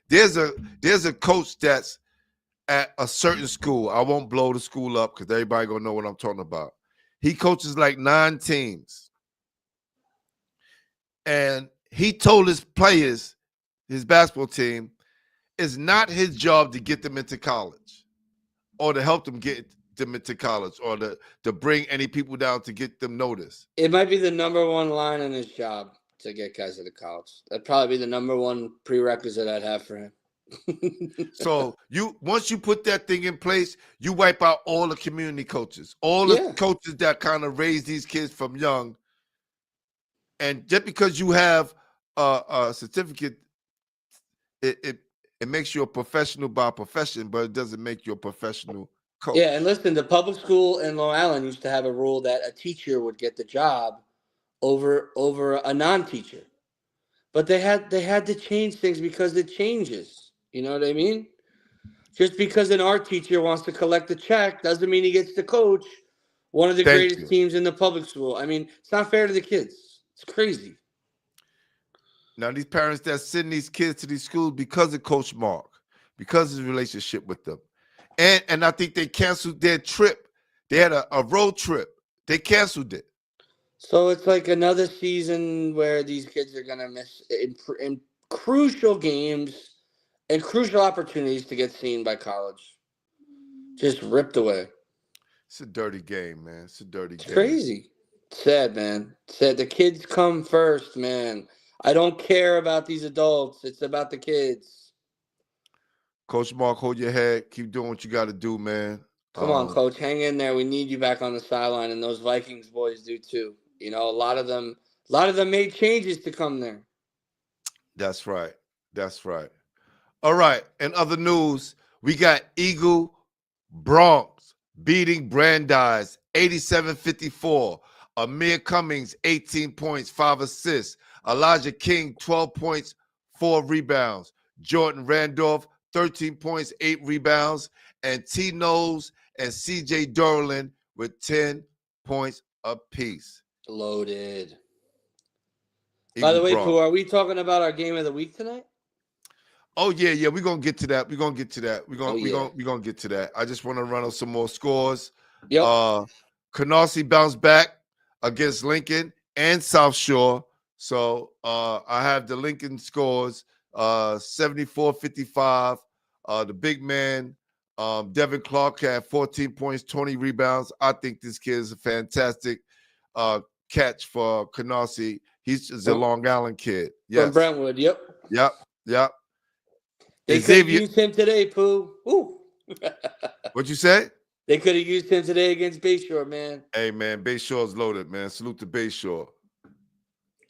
There's a coach that's at a certain school. I won't blow the school up because everybody gonna know what I'm talking about. He coaches like 9 teams. And he told his players, his basketball team, it's not his job to get them into college or to help them get them into college or to bring any people down to get them noticed. It might be the number one line in his job to get guys into college. That'd probably be the number one prerequisite I'd have for him. So once you put that thing in place, you wipe out all the community coaches, all the coaches that kind of raise these kids from young. And just because you have a certificate, it makes you a professional by profession, but it doesn't make you a professional coach. Yeah, and listen, the public school in Long Island used to have a rule that a teacher would get the job over a non-teacher. But they had to change things because it changes. You know what I mean? Just because an art teacher wants to collect the check doesn't mean he gets to coach one of the greatest teams in the public school. I mean, it's not fair to the kids. It's crazy. Now, these parents that send these kids to these schools because of Coach Mark, because of his relationship with them. And I think they canceled their trip. They had a road trip. They canceled it. So it's like another season where these kids are going to miss in crucial games and crucial opportunities to get seen by college. Just ripped away. It's a dirty game, man. It's a dirty It's game. crazy. Sad, man. Sad. The kids come first, man. I don't care about these adults. It's about the kids. Coach Mark, hold your head. Keep doing what you got to do, man. Come on, coach. Hang in there. We need you back on the sideline, and those Vikings boys do too. You know, a lot of them made changes to come there. That's right. That's right. All right. In other news, we got Eagle Bronx beating Brandeis 87-54. Amir Cummings, 18 points, 5 assists. Elijah King, 12 points, 4 rebounds. Jordan Randolph, 13 points, 8 rebounds. And T. Knowles and C.J. Durlin with 10 points apiece. Loaded. Eagle By the way, Bronx. Pooh, are we talking about our game of the week tonight? Oh yeah, we're gonna get to that. We're gonna get to that. We're gonna get to that. I just want to run up some more scores. Yep. Canarsie bounced back against Lincoln and South Shore. So I have the Lincoln scores 74-55. The big man, Devin Clark, had 14 points, 20 rebounds. I think this kid is a fantastic catch for Canarsie. He's just a Long Island kid. Yes. From Brentwood, yep. Yep. They could have used him today, Pooh. Ooh. What'd you say? They could have used him today against Bayshore, man. Hey, man, Bayshore's loaded, man. Salute to Bayshore.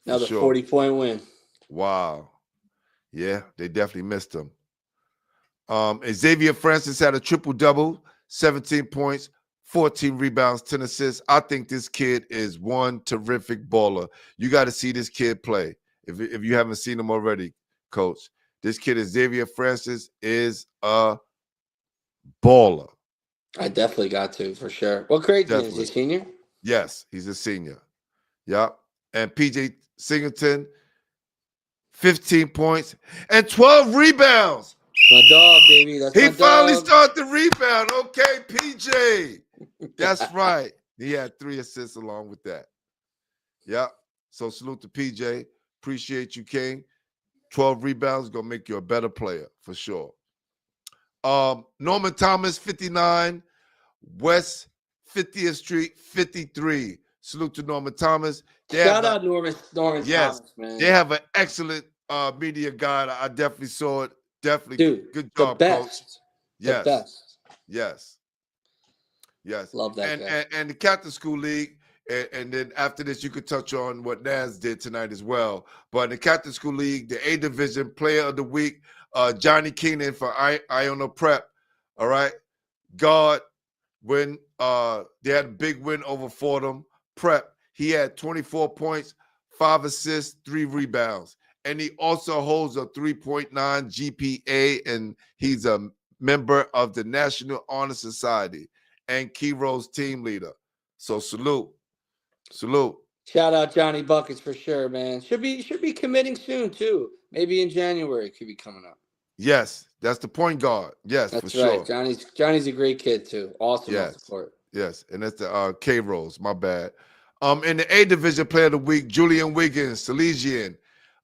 Another 40-point win. Wow. Yeah, they definitely missed him. Xavier Francis had a triple-double, 17 points, 14 rebounds, 10 assists. I think this kid is one terrific baller. You got to see this kid play. If you haven't seen him already, Coach. This kid, Xavier Francis, is a baller. I definitely got to, for sure. What grade is he, senior? Yes, he's a senior. Yep. And PJ Singleton, 15 points and 12 rebounds. My dog, baby. That's he finally started the rebound. Okay, PJ. That's right. He had 3 assists along with that. Yep. So salute to PJ. Appreciate you, King. 12 rebounds going to make you a better player for sure. Norman Thomas, 59. West 50th Street, 53. Salute to Norman Thomas. Shout out Norman Thomas, man. They have an excellent media guide. I definitely saw it. Definitely. Dude, good job, the best. Coach. Yes. The best. Yes. Love that guy. And the Captain School League, and then after this, you could touch on what Naz did tonight as well. But in the Captain School League, the A Division Player of the Week, Johnny Keenan for Iona Prep. All right. God, when they had a big win over Fordham Prep, he had 24 points, 5 assists, 3 rebounds. And he also holds a 3.9 GPA, and he's a member of the National Honor Society and Keyro's team leader. So salute. Shout out Johnny Buckets for sure, man. Should be committing soon too. Maybe in January could be coming up. Yes, that's the point guard. Yes, that's for right. sure. Johnny's a great kid too. Awesome yes. support. Yes, and that's the K-Rose. My bad. In the A Division Player of the Week, Julian Wiggins, Salesian,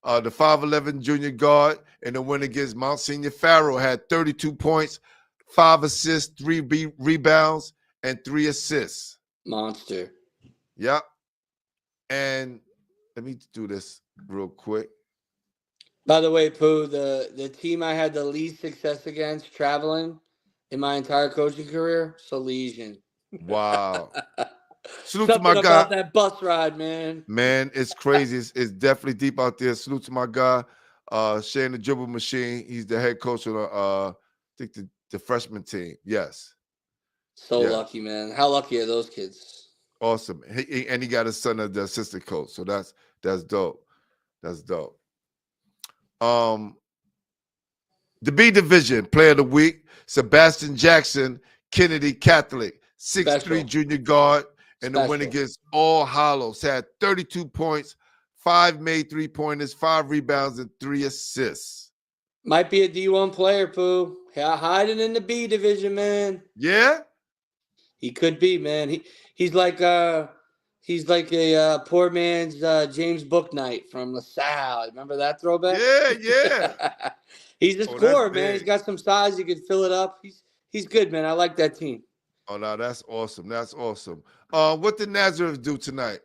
the 5'11 junior guard, and the win against Mount Senior Farrell had 32 points, 5 assists, 3 rebounds, and 3 assists. Monster. Yep. And let me do this real quick. By the way, Pooh, the team I had the least success against traveling in my entire coaching career, Salesian. Wow. Salute Something to my guy. About that bus ride, man. Man, it's crazy. It's definitely deep out there. Salute to my guy, Shane the Dribble Machine. He's the head coach of I think the freshman team. Yes. So lucky, man. How lucky are those kids? Awesome. And he got his son as the assistant coach. So that's dope. That's dope. The B Division Player of the Week, Sebastian Jackson, Kennedy Catholic, 6'3 junior guard, and the win against All Hallows. Had 32 points, 5 made 3-pointers, 5 rebounds, and 3 assists. Might be a D1 player, Pooh. Hiding in the B Division, man. Yeah? He could be, man. He's like a poor man's James Booknight from LaSalle. Remember that throwback? Yeah. He's a Oh, that's scorer, man. He's big. got some size. He can fill it up. He's good, man. I like that team. Oh, no, that's awesome. That's awesome. What did Nazareth do tonight?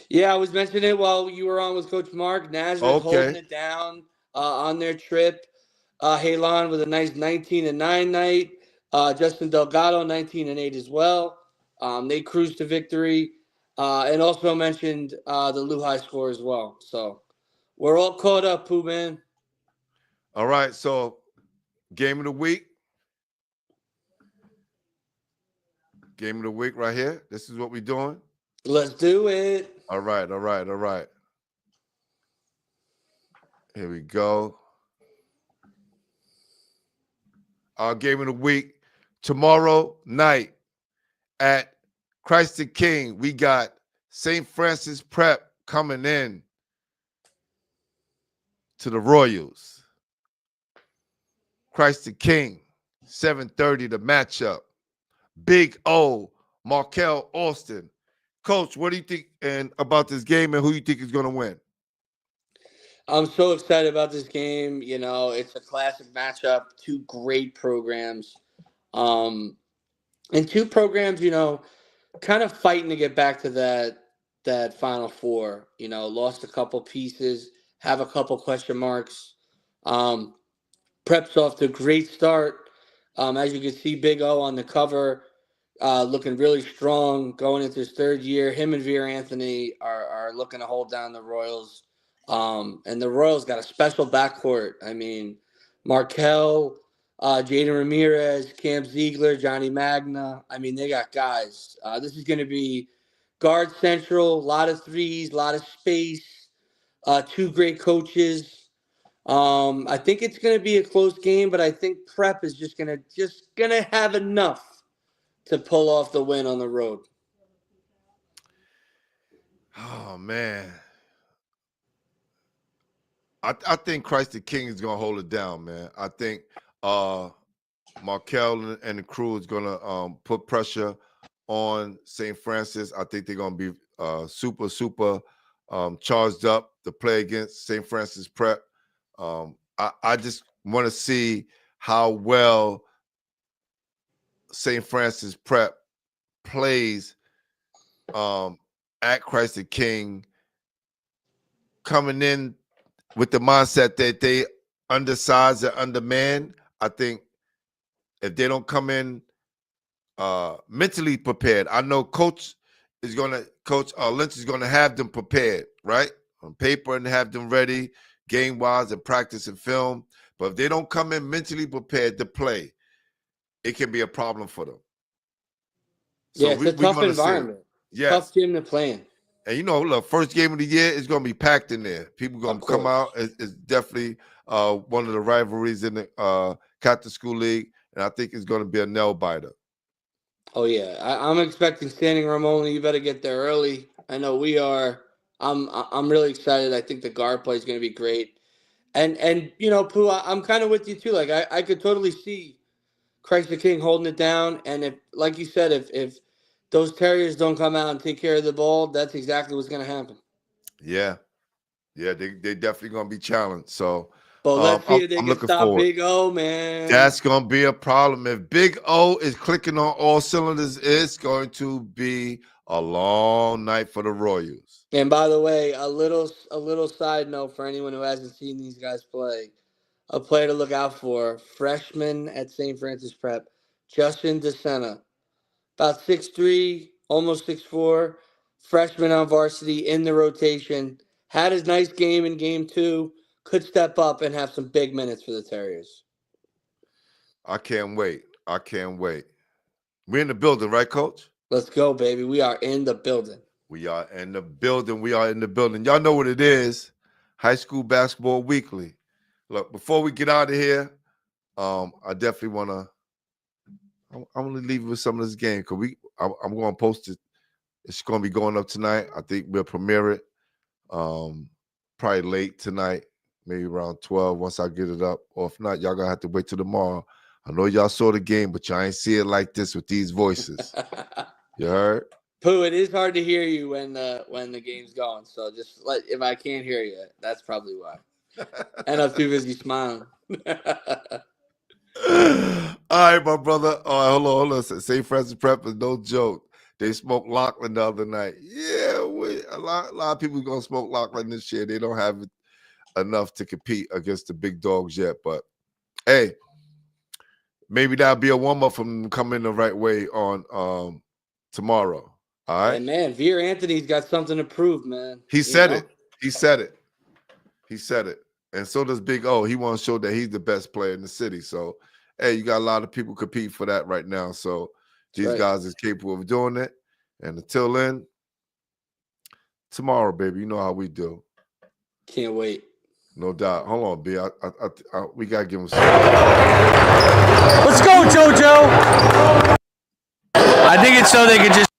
Yeah, I was mentioning it while you were on with Coach Mark. Nazareth holding Okay. it down on their trip. Halon with a nice 19-9 night. Justin Delgado 19-8 as well. They cruised to victory, and also mentioned the Lou High score as well. So we're all caught up, Pooh man. All right. So, game of the week. Game of the week right here. This is what we're doing. Let's do it. All right. All right. All right. Here we go. Our game of the week. Tomorrow night at Christ the King, we got St. Francis Prep coming in to the Royals. Christ the King, 7:30 the matchup. Big O, Markel Austin. Coach, what do you think about this game and who you think is going to win? I'm so excited about this game. You know, it's a classic matchup. Two great programs. And two programs, you know, kind of fighting to get back to that Final Four. You know, lost a couple pieces, have a couple question marks. Prep's off to a great start. As you can see, Big O on the cover, looking really strong going into his third year. Him and Veer Anthony are looking to hold down the Royals. And the Royals got a special backcourt. I mean, Markel, Jaden Ramirez, Cam Ziegler, Johnny Magna. I mean, they got guys. This is going to be guard central, a lot of threes, a lot of space, two great coaches. I think it's going to be a close game, but I think Prep is just gonna have enough to pull off the win on the road. Oh, man. I think Christ the King is going to hold it down, man. I think Markel and the crew is going to put pressure on St. Francis. I think they're going to be super charged up to play against St. Francis Prep. I just want to see how well St. Francis Prep plays at Christ the King, coming in with the mindset that they undersized and undermanned. I think if they don't come in mentally prepared, I know Coach Lynch is gonna have them prepared, right? On paper, and have them ready game-wise and practice and film. But if they don't come in mentally prepared to play, it can be a problem for them. So yeah, it's a tough environment. Yes. Tough gym to play in. And you know, look, first game of the year is going to be packed in there. People going to come out. It's definitely one of the rivalries in the Captain School League, and I think it's going to be a nail biter. Oh yeah, I'm expecting standing room only. You better get there early. I know we are. I'm really excited. I think the guard play is going to be great. And you know, Pooh, I'm kind of with you too. Like I could totally see Christ the King holding it down. And if, like you said, if those Terriers don't come out and take care of the ball, that's exactly what's going to happen. Yeah, they definitely going to be challenged. So, but let's see if they can stop Big O, man. That's going to be a problem. If Big O is clicking on all cylinders, it's going to be a long night for the Royals. And by the way, a little side note for anyone who hasn't seen these guys play. A player to look out for, freshman at St. Francis Prep, Justin DeSena. About 6'3", almost 6'4", freshman on varsity in the rotation. Had his nice game in game 2. Could step up and have some big minutes for the Terriers. I can't wait. We're in the building, right, Coach? Let's go, baby. We are in the building. We are in the building. Y'all know what it is. High School Basketball Weekly. Look, before we get out of here, I definitely want to I want to leave you with some of this game because I'm going to post it. It's going to be going up tonight. I think we'll premiere it probably late tonight, maybe around 12 once I get it up. Or if not, y'all going to have to wait till tomorrow. I know y'all saw the game, but y'all ain't see it like this with these voices. You heard? Pooh, it is hard to hear you when the game's going. So just if I can't hear you, that's probably why. And I'm too busy smiling. All right, my brother. All right, hold on. St. Francis Prep is no joke. They smoked Lachlan the other night. Yeah, a lot of people gonna smoke Lachlan this year. They don't have enough to compete against the big dogs yet. But hey, maybe that'll be a warm-up from them coming the right way on tomorrow. All right. And man, Veer Anthony's got something to prove, man. He said it. He said it. He said it. And so does Big O. He wants to show that he's the best player in the city. So, hey, you got a lot of people competing for that right now. So these guys is capable of doing it. And until then, tomorrow, baby, you know how we do. Can't wait. No doubt. Hold on, B. We got to give him some. Let's go, JoJo. I think it's so they could just.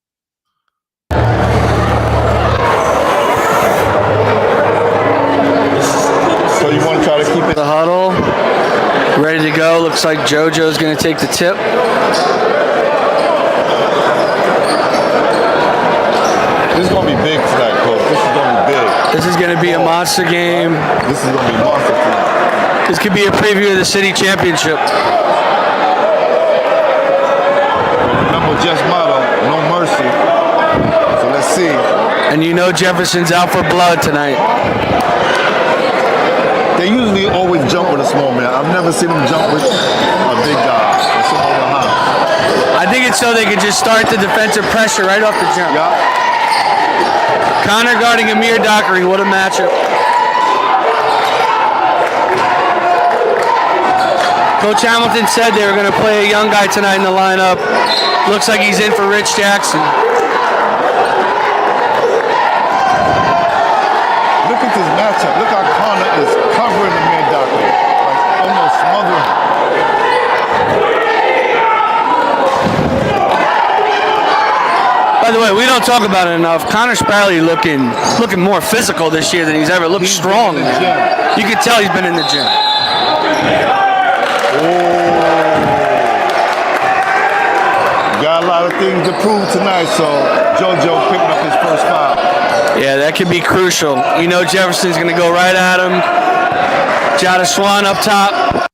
So you want to try to keep it? The huddle. Ready to go. Looks like JoJo's going to take the tip. This is going to be big tonight, Coach. This is going to be big. This is going to be a monster game. This is going to be monster tonight. This could be a preview of the city championship. Remember Jeff's motto, no mercy. So let's see. And you know Jefferson's out for blood tonight. They usually always jump with a small man. I've never seen them jump with a big guy. I think it's so they could just start the defensive pressure right off the jump. Yeah. Connor guarding Amir Dockery. What a matchup. Coach Hamilton said they were going to play a young guy tonight in the lineup. Looks like he's in for Rich Jackson. Look at this matchup. Look how Connor is covering Amir Dockery. Like almost smothering. By the way, we don't talk about it enough. Connor Spradley looking more physical this year than he's ever looked. Strong. You can tell he's been in the gym. Got a lot of things to prove tonight, so JoJo picking up his first foul. Yeah, that could be crucial. You know Jefferson's going to go right at him. Jahda Swan up top.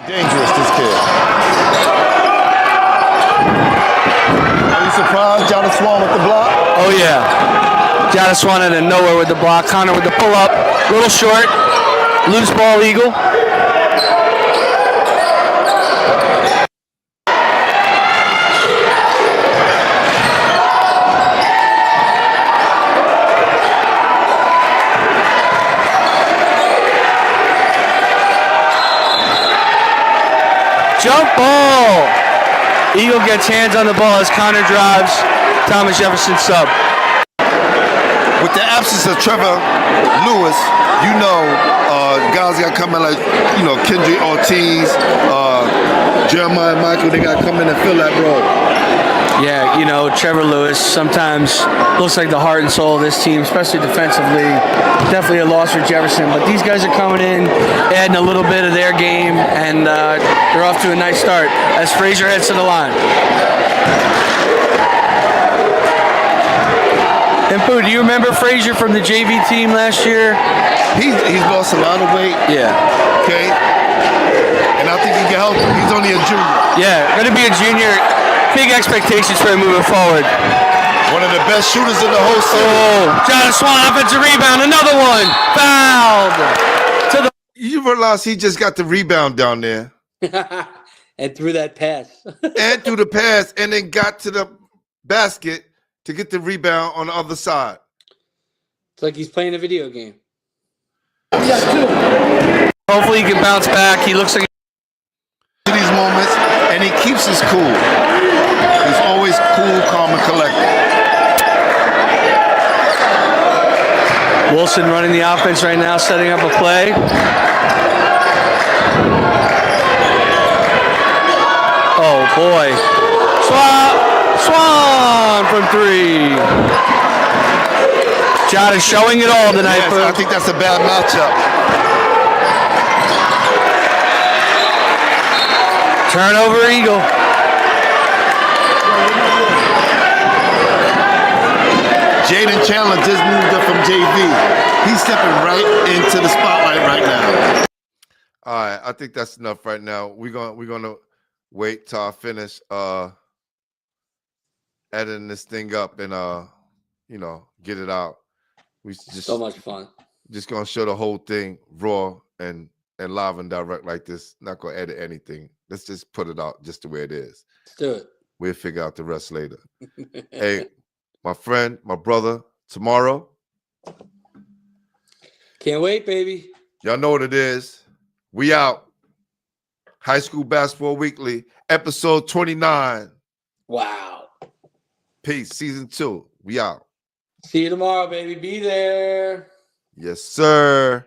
Dangerous, this kid. Are you surprised Jahda Swan with the block? Oh, yeah. Jahda Swan out of nowhere with the block. Connor with the pull-up. Little short. Loose ball eagle. Jump ball. Eagle gets hands on the ball as Connor drives. Thomas Jefferson sub. With the absence of Trevor Lewis, you know, guys got coming like, you know, Kendrick Ortiz, Jeremiah Michael, they got come in and fill that role. Yeah, you know, Trevor Lewis sometimes looks like the heart and soul of this team, especially defensively. Definitely a loss for Jefferson, but these guys are coming in, adding a little bit of their game, and they're off to a nice start as Frazier heads to the line. And Pooh, do you remember Frazier from the JV team last year? He's lost a lot of weight. Yeah. Okay. And I think he can help him. He's only a junior. Yeah, going to be a junior. Big expectations for him moving forward. One of the best shooters in the whole city. Oh, Jahda Swan, offensive rebound, another one. Fouled. You realize he just got the rebound down there. And threw that pass. And threw the pass and then got to the basket to get the rebound on the other side. It's like he's playing a video game. Hopefully he can bounce back. He looks like these moments, and he keeps his cool. He's always cool, calm, and collected. Wilson running the offense right now, setting up a play. Oh boy. Swann from three. Jahda showing it all tonight. Yes, I think that's a bad matchup. Turnover Eagle. Jaden Chandler just moved up from JV. He's stepping right into the spotlight right now. All right, I think that's enough right now. We're gonna wait till I finish editing this thing up and get it out. We just So much fun. Just gonna show the whole thing raw and live and direct like this. Not gonna edit anything. Let's just put it out just the way it is. Let's do it. We'll figure out the rest later. Hey, my friend, my brother, tomorrow. Can't wait, baby. Y'all know what it is. We out. High School Basketball Weekly, episode 29. Wow. Peace. Season 2. We out. See you tomorrow, baby. Be there. Yes, sir.